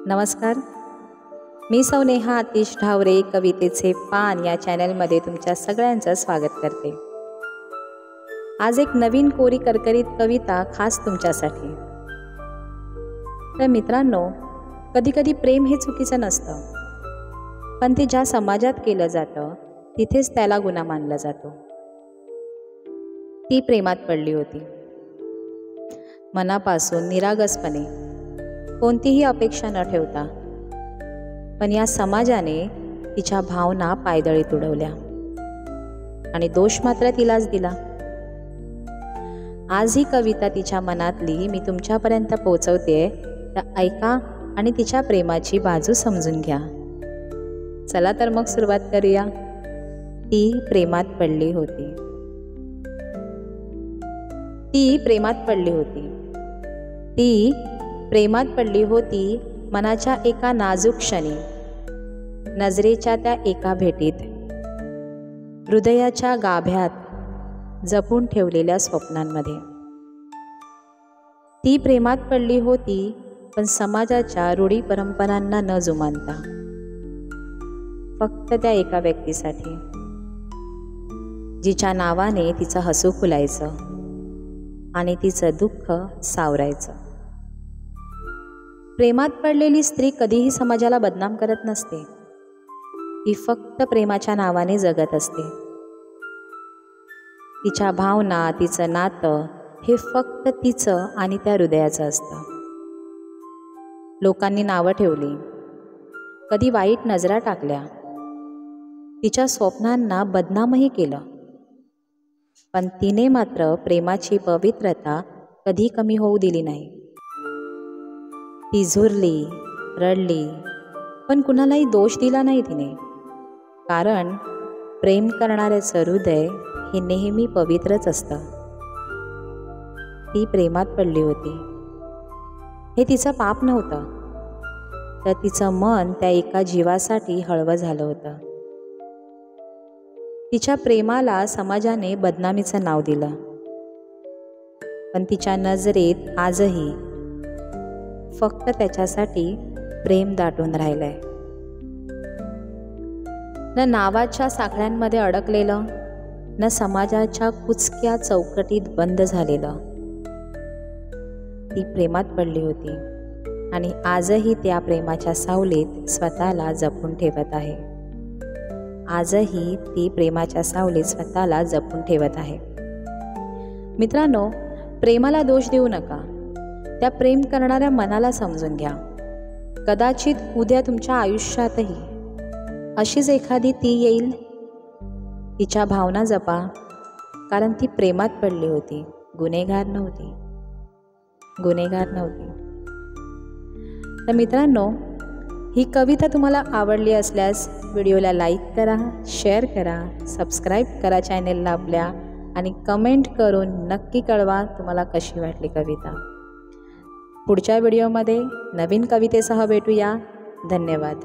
नमस्कार, मी सौ नेहा आतिश ढावरे कवितेचे पान या चॅनलमध्ये तुमच्या सगळ्यांचं स्वागत करते। आज एक नवीन कोरी करकरीत कविता खास तुमच्यासाठी। तर मित्रांनो, कधी प्रेम हे चुकीचं नसतं, पण ते ज्या समाजात केलं जातं तिथेच त्याला गुन्हा मानला जातो। ती प्रेमात पडली होती, मनापासून निरागसपणे, कोणतीही अपेक्षा न ठेवता, पण या समाजाने तिच्या भावना पायदळीत उडवल्या आणि दोष मात्र तिलाच दिला। आज ही कविता तिच्या मनातली मी तुमच्यापर्यंत पोहोचवते, तर ऐका आणि तिच्या प्रेमाची बाजू समजून घ्या। चला तर मग सुरुवात करूया। ती प्रेमात पडली होती। ती प्रेमात पडली होती। ती प्रेमात पडली होती मनाच्या एका नाजूक क्षणी, नजरेच्या त्या एका भेटीत, हृदयाच्या गाभ्यात जपून ठेवलेल्या स्वप्नांमध्ये। ती प्रेमात पडली होती, पण समाजाच्या रूढी परंपरांना न जुमानता, फक्त त्या एका व्यक्तीसाठी, जिच्या नावाने तिचं हसू फुलायचं आणि तिचं दुःख सावरायचं। प्रेमात पडलेली स्त्री कधीही समाजाला बदनाम करत नसते, ती फक्त प्रेमाच्या नावाने जगत असते। तिच्या भावना, तिचं नातं हे फक्त तिचं आणि त्या हृदयाचं असतं। लोकांनी नावं ठेवली, कधी वाईट नजरा टाकल्या, तिच्या स्वप्नांना बदनामही केलं, पण तिने मात्र प्रेमाची पवित्रता कधी कमी होऊ दिली नाही। ती झुरली, रडली, पण कुणालाही दोष दिला नाही तिने, कारण प्रेम करणाऱ्याचं हृदय हे नेहमी पवित्रच असतं। ती प्रेमात पडली होती, हे तिचं पाप नव्हतं, तर तिचं मन त्या एका जीवासाठी हळवं झालं होतं। तिच्या प्रेमाला समाजाने बदनामीचं नाव दिलं, पण तिच्या नजरेत आजही फक्त त्याच्यासाठी प्रेम दाटून राहिलंय। न नावाच्या साखळ्यांमध्ये अडकलेलं, न समाजाच्या कुचक्या चौकटीत बंद झालेलं, ती प्रेमात पडली होती आणि आजही त्या प्रेमाच्या सावलीत स्वतःला जपून ठेवत आहे। आजही ती प्रेमाच्या सावलीत स्वतःला जपून ठेवत आहे। मित्रांनो, प्रेमाला दोष देऊ नका, त्या प्रेम करणाऱ्या मनाला समजून घ्या। कदाचित उद्या तुमच्या आयुष्यातही अशीच एखादी ती येईल। तिच्या भावना जपा, कारण ती प्रेमात पडली होती, गुन्हेगार नव्हती। तर मित्रांनो, ही कविता तुम्हाला आवडली असल्यास व्हिडिओला लाईक करा, शेअर करा, सबस्क्राईब करा चॅनेलला आपल्या, आणि कमेंट करून नक्की कळवा तुम्हाला कशी वाटली कविता। पुढच्या व्हिडिओमध्ये नवीन कवितेसह भेटूया। धन्यवाद।